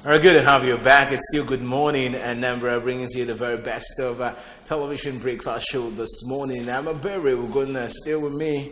Very good to have you back. It's still good morning, Anambra, bringing to you the very best of television breakfast show this morning. I'm a berry. We're going to stay with me.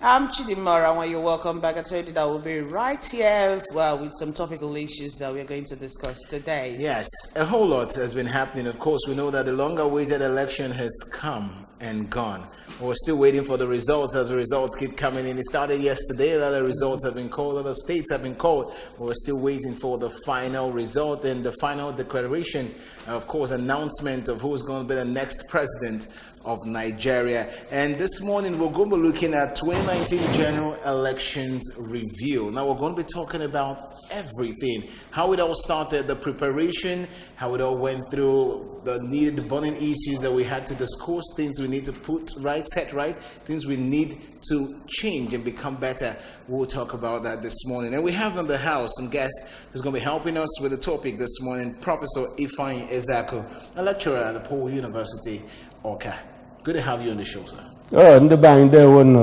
I'm Chidimara. When you're welcome back, I told you that we'll be right here with some topical issues that we're going to discuss today. Yes, a whole lot has been happening. Of course, we know that the longer-awaited election has come and gone. We're still waiting for the results as the results keep coming in. It started yesterday. Other results have been called. Other states have been called. But we're still waiting for the final result and the final declaration, of course, announcement of who's going to be the next president of Nigeria. And this morning we're going to be looking at 2019 general elections review. Now we're going to be talking about everything, how it all started, the preparation, how it all went through, the needed burning issues that we had to discuss, things we need to put right, set right, things we need to change and become better. We'll talk about that this morning. And we have in the house some guests who's going to be helping us with the topic this morning, Professor Ifeanyi Ezeaku, a lecturer at the Paul University, Oka. Good to have you on the show, sir. Oh, in the bank there one.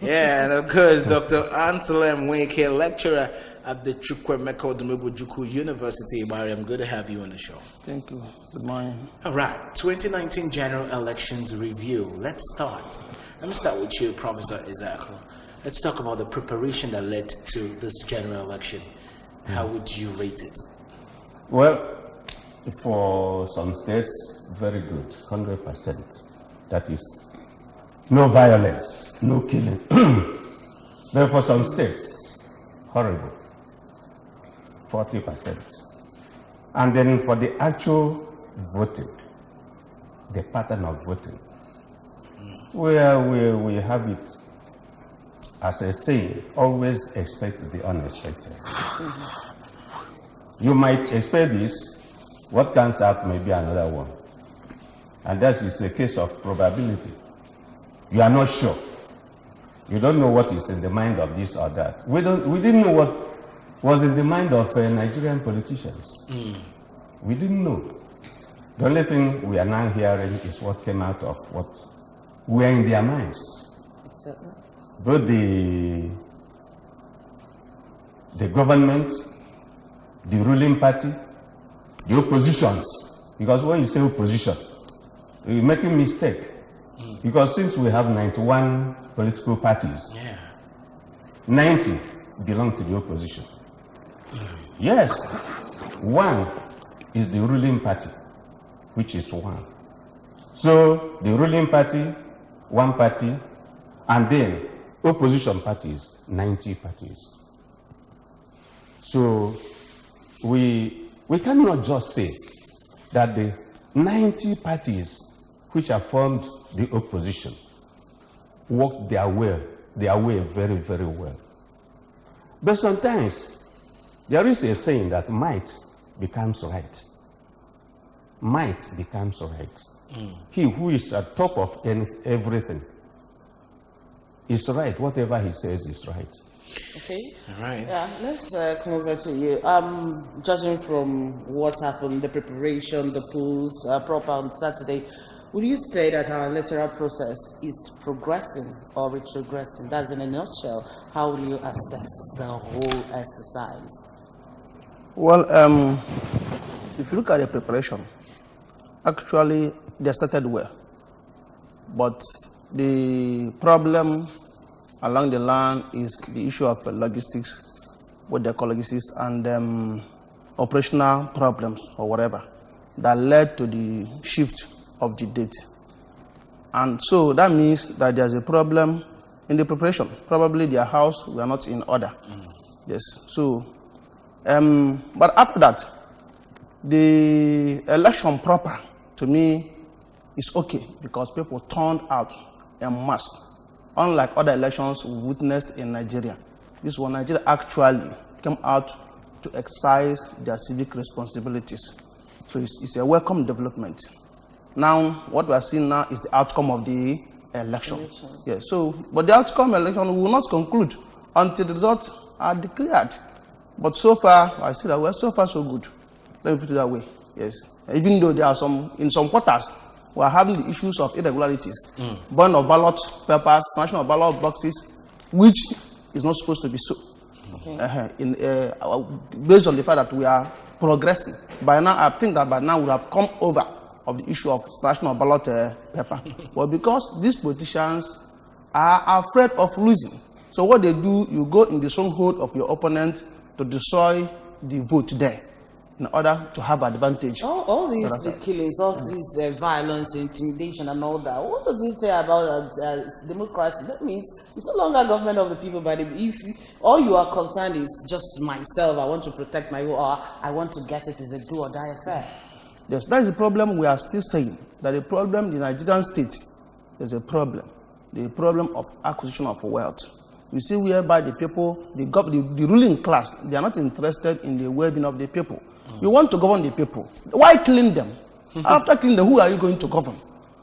Yeah, and of course, Dr. Anselm Weke, lecturer at the Chukwemeka Odumegwu University. Mariam, good to have you on the show. Thank you. Good morning. All right, 2019 general elections review. Let's start. Let me start with you, Professor Ezeaku. Let's talk about the preparation that led to this general election. How would you rate it? Well, for some states, very good, 100%. That is, no violence, no killing. Then for some states, horrible, 40%. And then for the actual voting, the pattern of voting, where we have it as a saying, always expect the unexpected. You might expect this. What comes out may be another one. And that is a case of probability. You are not sure. You don't know what is in the mind of this or that. We didn't know what was in the mind of Nigerian politicians. We didn't know. The only thing we are now hearing is what came out of what were in their minds. Both the government, the ruling party, the oppositions, because when you say opposition, you're making a mistake. Because since we have 91 political parties, 90 belong to the opposition. Yes, one is the ruling party, which is one. So the ruling party, one party, and then opposition parties, 90 parties. So we cannot just say that the 90 parties which have formed the opposition worked their way very, very well. But sometimes there is a saying that might becomes right. Might becomes right. He who is at top of everything is right. Whatever he says is right. Okay. All right. Yeah, let's come over to you. Judging from what happened, the preparation, the polls, proper on Saturday, would you say that our electoral process is progressing or retrogressing? That's in a nutshell. How will you assess the whole exercise? Well, if you look at the preparation, actually they started well. But the problem along the line is the issue of logistics, what they call logistics, and operational problems or whatever that led to the shift of the date. And so that means that there's a problem in the preparation. Probably their house were not in order. Yes. So, but after that, the election proper, to me, is okay because people turned out en masse. Unlike other elections we witnessed in Nigeria, this one, Nigeria actually came out to exercise their civic responsibilities. So it's a welcome development. Now, what we are seeing now is the outcome of the election. Yeah, so, but the outcome of the election will not conclude until the results are declared. But so far, I see that we're so far so good. Let me put it that way. Yes. Even though there are in some quarters, we are having the issues of irregularities, burn of ballot papers, national ballot boxes, which is not supposed to be so. based on the fact that we are progressing. By now, I think that by now we have come over of the issue of national ballot paper. But because these politicians are afraid of losing, so what they do, you go in the stronghold of your opponent to destroy the vote there in order to have advantage. All these killings, all these violence, intimidation, and all that. What does it say about democracy? That means it's no longer government of the people, but if all you are concerned is just myself, I want to protect my vote, or I want to get it as a do or die affair. Yes, that is the problem. We are still saying that the problem in the Nigerian state is a problem, the problem of acquisition of wealth. You see, whereby the people, the ruling class, they are not interested in the well-being of the people. You want to govern the people. Why killing them? After killing them, who are you going to govern?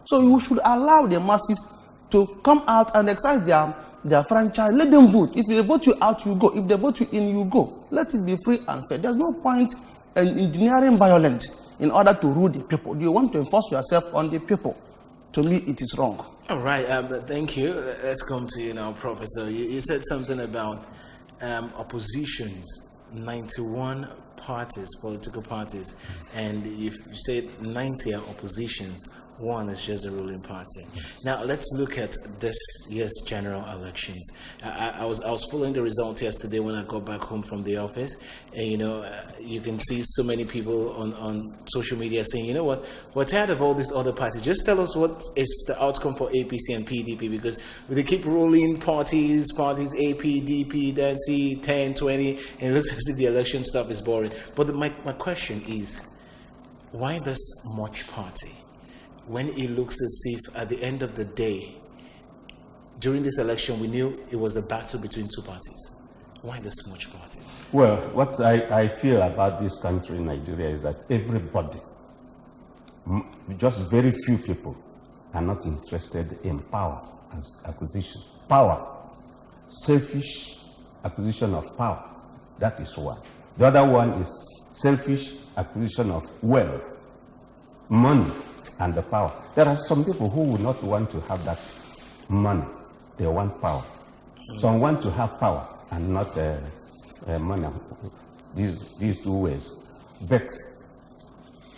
So you should allow the masses to come out and exercise their franchise. Let them vote. If they vote you out, you go. If they vote you in, you go. Let it be free and fair. There's no point in engineering violence in order to rule the people. Do you want to enforce yourself on the people? To me, it is wrong. All right. Thank you. Let's come to you now, Professor. You said something about oppositions, 91 parties, political parties, and you said 90 are oppositions, one is just a ruling party. Now let's look at this year's general elections. I was following the results yesterday when I got back home from the office, and you can see so many people on social media saying, you know what, we're tired of all these other parties. Just tell us what is the outcome for APC and PDP, because they keep ruling parties, AP, DP, then C, 10, 20, and it looks as if the election stuff is boring. But my question is, why this much party? When it looks as if at the end of the day, during this election, we knew it was a battle between two parties. Why this much parties? Well, what I feel about this country, Nigeria, is that everybody, just very few people, are not interested in power acquisition. Power, selfish acquisition of power. That is one. The other one is selfish acquisition of wealth, money, and the power. There are some people who would not want to have that money. They want power. Some want to have power and not money. These two ways. But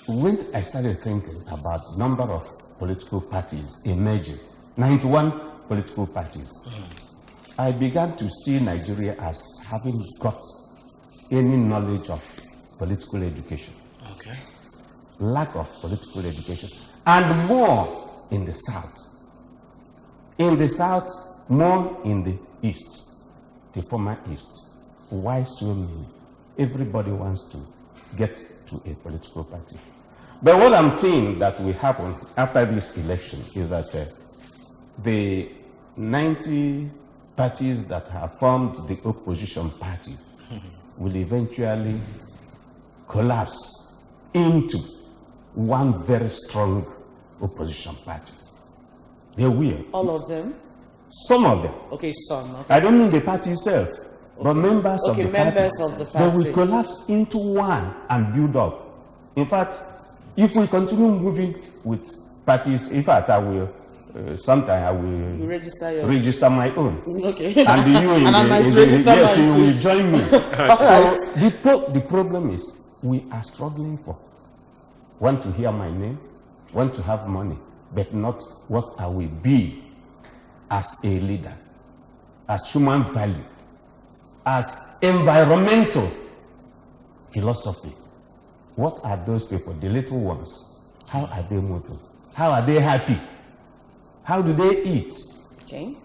when I started thinking about number of political parties emerging, 91 political parties, I began to see Nigeria as having got any knowledge of political education. Okay. Lack of political education, and more in the south. In the south, more in the east, the former east. Why so many? Everybody wants to get to a political party. But what I'm seeing that will happen after this election is that the 90 parties that have formed the opposition party will eventually collapse into one very strong opposition party. They will. All of them? Some of them. Okay, some. Okay. I don't mean the party itself, but members of the members party. of the They party. will collapse into one and build up. In fact, if we continue moving with parties, in fact, I will, sometime I will register my own. Okay. And you and I might register yes, mine you will join me. So the problem is we are struggling for. Want to hear my name, want to have money, but not what I will be as a leader, as human value, as environmental philosophy. What are those people, the little ones? How are they moving? How are they happy? How do they eat? Okay.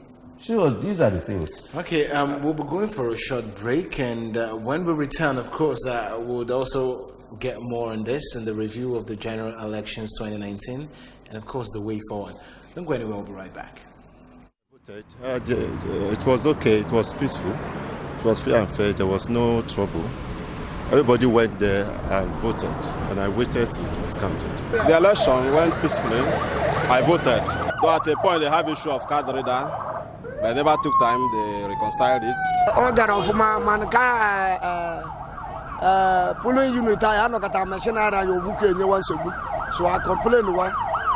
Sure, these are the things. Okay, we'll be going for a short break, and when we return, of course, we'll also get more on this and the review of the general elections 2019, and of course the way forward. Don't go anywhere, we'll be right back. It was okay, it was peaceful, it was fair and fair, there was no trouble. Everybody went there and voted, and I waited till it was counted. The election went peacefully. I voted. Though at a point they have issue of card reader, but I never took time, they reconciled it. Polling unit, I know that I'm a senator, you book any one so so I complained one.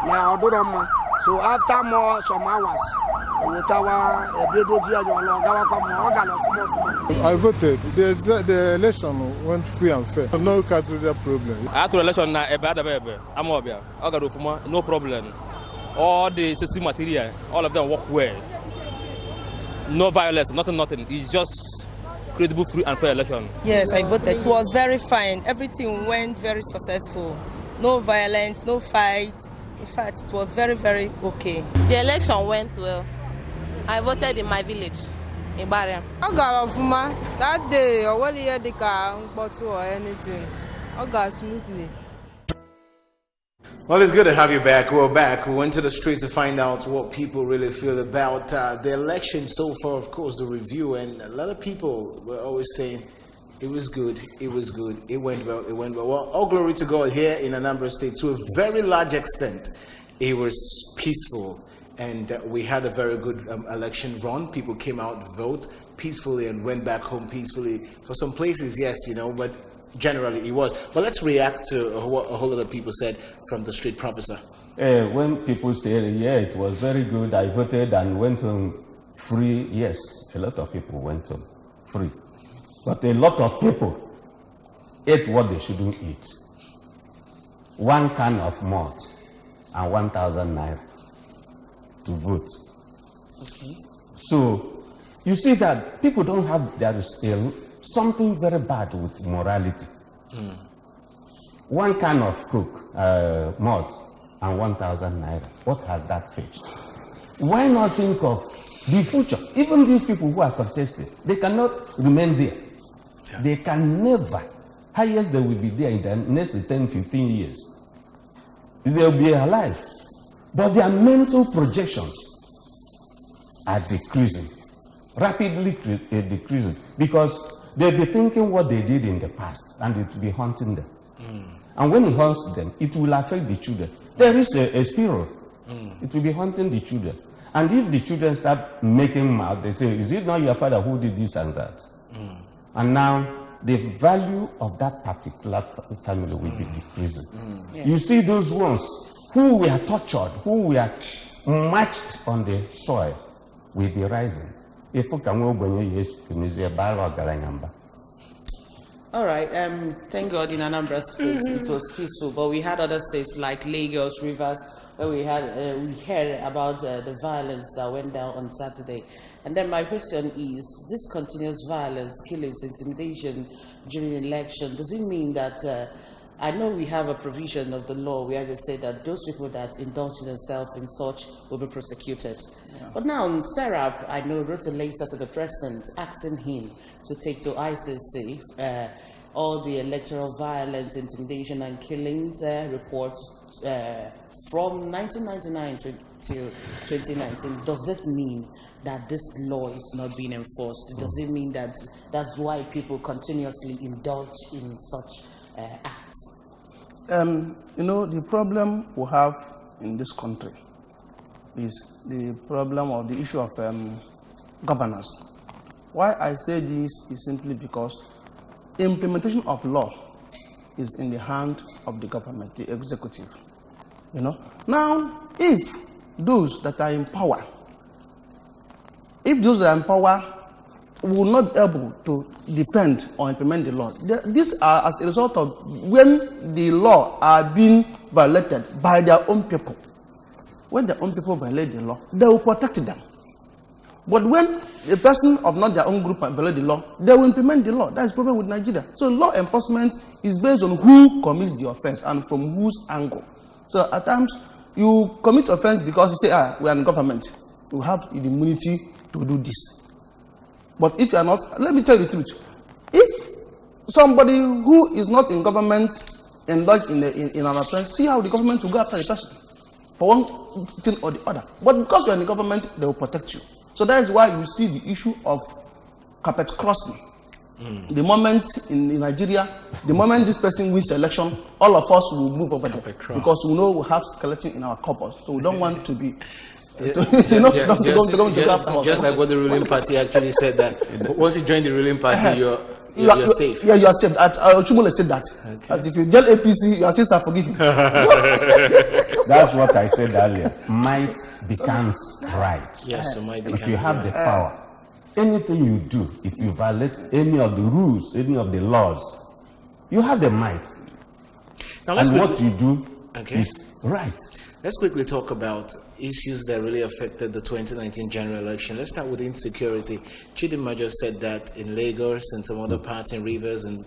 Now I do them. So after more some hours, I voted. The election went free and fair. No candidate problem. After election, no problem. All the system material, all of them work well. No violence, nothing. It's just credible, free and fair election. Yes, I voted. It was very fine. Everything went very successful. No violence, no fight. In fact, it was very, very okay. The election went well. I voted in my village, in Baria. I got off that day, or well, yeah, the car, or anything. I got smoothly. Well, it's good to have you back. We're back. We went to the street to find out what people really feel about the election so far, of course, the review. And a lot of people were always saying, it was good, it went well, it went well. Well, all glory to God here in Anambra State. To a very large extent, it was peaceful. And we had a very good election run. People came out to vote peacefully and went back home peacefully. For some places, yes, but generally it was. But let's react to what a whole lot of people said from the street, Professor. When people say, yeah, it was very good, I voted and went home free, yes, a lot of people went home free. But a lot of people ate what they shouldn't eat. 1 can of malt and 1,000 naira to vote. Okay. So you see that people don't have, there is still something very bad with morality. 1 can of coke, malt and 1,000 naira. What has that fetched? Why not think of the future? Even these people who are contesting, they cannot remain there. Yeah. They can never. Highest they will be there in the next 10, 15 years. They'll be alive. But their mental projections are decreasing, rapidly decreasing, because they'll be thinking what they did in the past, and it will be haunting them. And when it haunts them, it will affect the children. There is a spiral. It will be haunting the children. And if the children start making mouth, they say, is it not your father who did this and that? And now the value of that particular family will be decreasing. Yeah. You see those ones who were tortured, who were matched on the soil, will be rising. All right, thank God in Anambra State it was peaceful, but we had other states like Lagos, Rivers, where we heard about the violence that went down on Saturday. And then my question is, this continuous violence, killings, intimidation during the election, does it mean that, I know we have a provision of the law where they say that those people that indulge themselves in such will be prosecuted. Yeah. But now Serap, I know, wrote a letter to the president asking him to take to ICC all the electoral violence, intimidation and killings reports from 1999 to 2019. Does it mean that this law is not being enforced? Does it mean that that's why people continuously indulge in such acts? The problem we have in this country is the problem of the issue of governance. Why I say this is simply because implementation of law is in the hand of the government, the executive. Now, if those that are in power, will not be able to defend or implement the law, these are as a result of when the law are being violated by their own people. When their own people violate the law, they will protect them. But when a person of not their own group violate the law, they will implement the law. That's the problem with Nigeria. So law enforcement is based on who commits the offense and from whose angle. So at times, you commit offense because you say, we are in government. You have the immunity to do this. But if you are not, let me tell you the truth. If somebody who is not in government indulge in an offense, see how the government will go after the person for one thing or the other. But because you are in the government, they will protect you. So that is why you see the issue of carpet crossing. The moment in Nigeria, the moment this person wins the election, all of us will move over there because we know we have skeleton in our cupboard. So we don't want to be. Just like what the ruling party actually said, that once you join the ruling party, you're safe. Yeah, you are safe. Chumule said that. Okay. If you tell APC, your sins are forgiven. That's what I said earlier. Might becomes right. Yes, so might if you have the power, anything you do, if you violate any of the rules, any of the laws, you have the might. Now and what you do is right. Let's quickly talk about issues that really affected the 2019 general election. Let's start with insecurity. Chidinma just said that in Lagos and some other parts in Rivers, and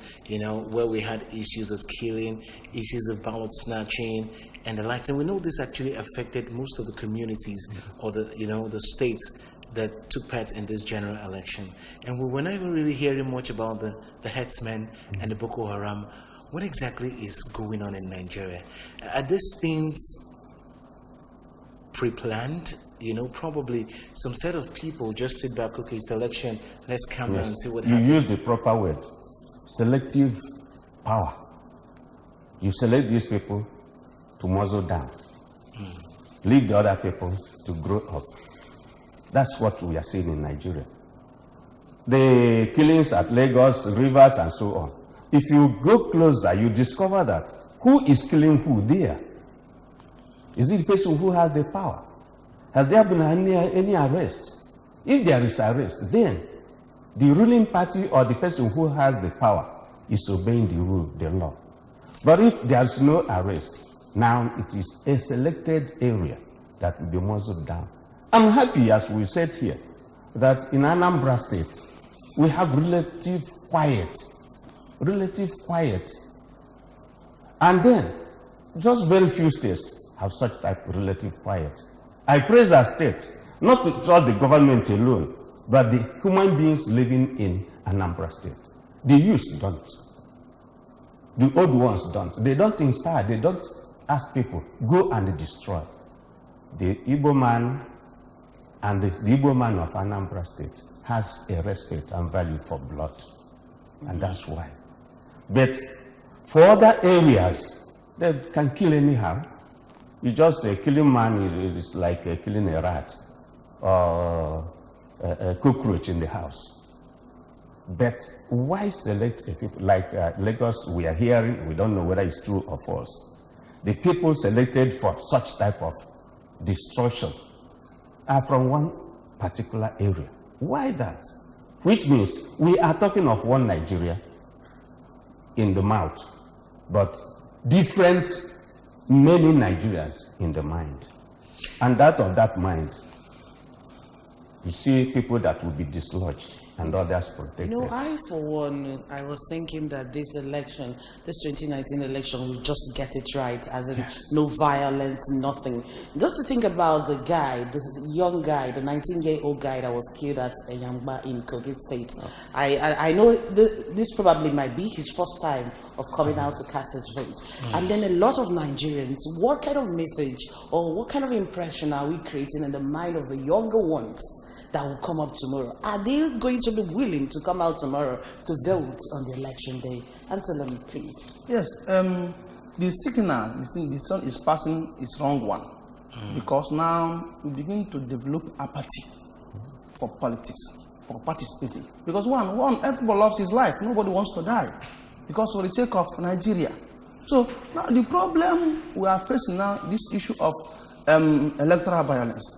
where we had issues of killing, issues of ballot snatching, and the likes. And we know this actually affected most of the communities or the states that took part in this general election. And we were not even really hearing much about the headsmen and the Boko Haram. What exactly is going on in Nigeria? Are these things pre-planned? Probably some set of people just sit back, okay, it's election, let's calm down and see what happens. You use the proper word. Selective power. You select these people to muzzle down. Leave the other people to grow up. That's what we are seeing in Nigeria. The killings at Lagos, Rivers, and so on. If you go closer, you discover that who is killing who there? Is it the person who has the power? Has there been any arrest? If there is arrest, then the ruling party or the person who has the power is obeying the rule, the law. But if there's no arrest, now it is a selected area that will be muzzled down. I'm happy, as we said here, that in Anambra State, we have relative quiet. And then, just very few states have such type of relative quiet. I praise our state, not to trust the government alone, but the human beings living in Anambra State. The youth don't. The old ones don't. They don't inspire. They don't ask people, go and destroy. The Igbo man and the Igbo man of Anambra State has a respect and value for blood. And that's why. But for other areas, they can kill anyhow. You just killing man is like killing a rat or a cockroach in the house. But why select a people like Lagos? We are hearing, we don't know whether it's true or false. The people selected for such type of destruction are from one particular area. Why that? Which means we are talking of one Nigeria in the mouth, but different many Nigerians in the mind. And out of that mind, you see people that will be dislodged and others protected. I, for one, I was thinking that this election, this 2019 election, will just get it right, as in no violence, nothing. Just to think about the guy, this young guy, the 19-year-old guy that was killed at Anambra in Kogi State. I know this probably might be his first time of coming out to cast his vote. And then a lot of Nigerians, what kind of message or what kind of impression are we creating in the mind of the younger ones that will come up tomorrow? Are they going to be willing to come out tomorrow to vote on the election day? Answer me, please. Yes, the signal the sun is passing is wrong one. Because now we begin to develop apathy for politics, for participating. Because one, everybody loves his life. Nobody wants to die. Because for the sake of Nigeria. So now the problem we are facing now, this issue of electoral violence,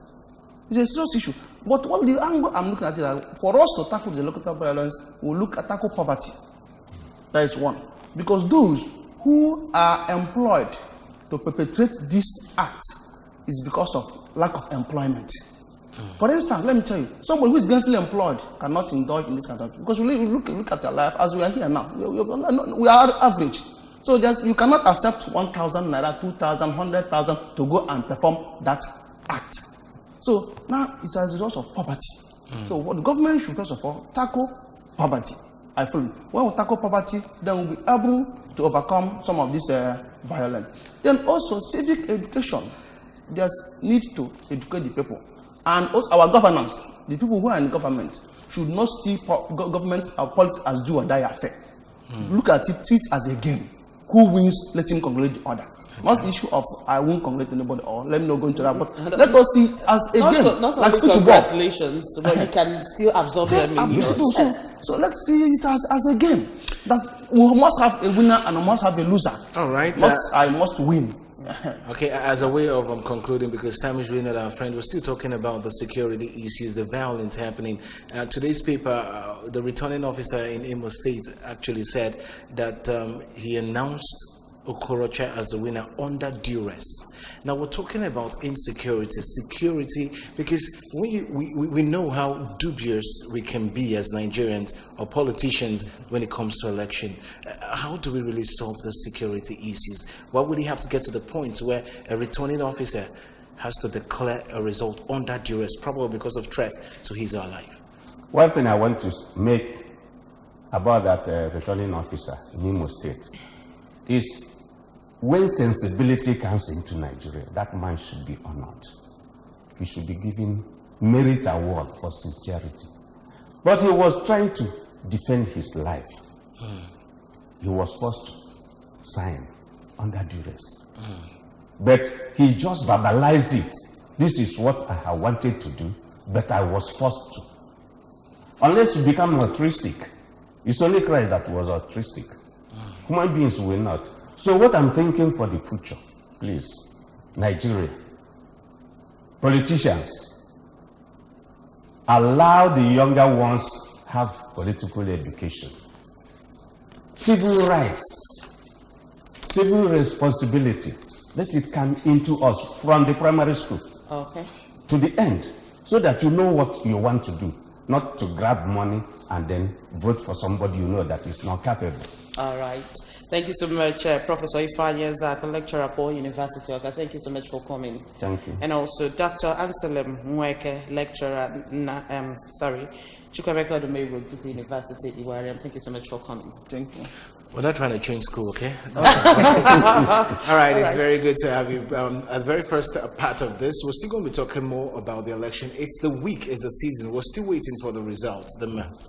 is a serious issue. But what the angle I'm looking at is for us to tackle the electoral violence, we'll look at tackle poverty. That is one. Because those who are employed to perpetrate this act is because of lack of employment. For instance, let me tell you, somebody who is gainfully employed cannot indulge in this kind of thing. Because we look at their life as we are here now. We are average. So you cannot accept 1,000 naira, 2,000, 100,000 to go and perform that act. So now it's as a result of poverty. So what the government should first of all tackle poverty. I feel when we tackle poverty, then we'll be able to overcome some of this violence. Then also civic education. There's need to educate the people. And also our governance, the people who are in government, should not see government or politics as do or die affair. Look at it, see it as a game. who wins, let him congratulate the other. Not the issue of I won't congratulate anybody or let me not go into that. But let us see it as a game, Not like only football. congratulations, but you can still absorb them in your So let's see it as a game. That we must have a winner and we must have a loser. All right. Not I must win. Okay, as a way of concluding, because time is running out, our friend, we're still talking about the security issues, the violence happening. Today's paper, the returning officer in Imo State actually said that he announced Okorocha as the winner under duress. Now we're talking about insecurity, security, because we know how dubious we can be as Nigerians or politicians when it comes to election. How do we really solve the security issues? Why would he have to get to the point where a returning officer has to declare a result under duress, probably because of threat to his or her life? One thing I want to make about that returning officer in Imo State is when sensibility comes into Nigeria, that man should be honored. He should be given merit award for sincerity. But he was trying to defend his life. He was forced to sign under duress. But he just verbalized it. This is what I have wanted to do, but I was forced to. Unless you become altruistic, it's only Christ that was altruistic. Human beings will not. So what I'm thinking for the future, please, Nigeria, politicians, allow the younger ones have political education, civil rights, civil responsibility. Let it come into us from the primary school to the end, so that you know what you want to do, not to grab money and then vote for somebody you know that is not capable. All right. Thank you so much, Professor Ifeanyi, the lecturer at Paul University. Thank you so much for coming. Thank you. And also Dr. Anselm Mweke, lecturer at Chukwemeka Odumewu, Duke University, Iwariam. Thank you so much for coming. Thank you. We're not trying to change school, okay? All right, it's very good to have you. At the very first part of this, we're still going to be talking more about the election. It's the week, it's the season. We're still waiting for the results.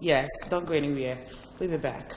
Yes, don't go anywhere. We'll be back.